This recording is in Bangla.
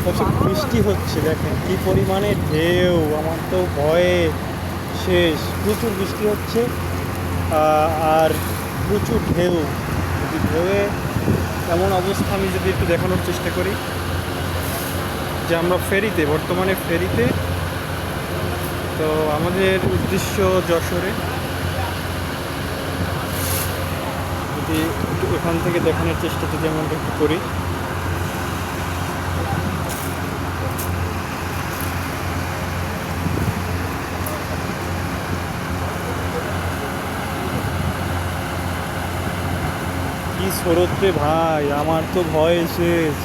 দর্শক বৃষ্টি হচ্ছে, দেখেন কি পরিমাণে ঢেউ, আমার তো ভয়ে শেষ। প্রচুর বৃষ্টি হচ্ছে আর প্রচুর ঢেউ। যদি ঢেউয়ে এমন অবস্থা, আমি যদি একটু দেখানোর চেষ্টা করি যে আমরা ফেরিতে, বর্তমানে ফেরিতে। তো আমাদের উদ্দেশ্য যশোরে। যদি একটু এখান থেকে দেখানোর চেষ্টা যদি আমরা একটু করি, কি স্রোত রে ভাই, আমার তো ভয় শেষ।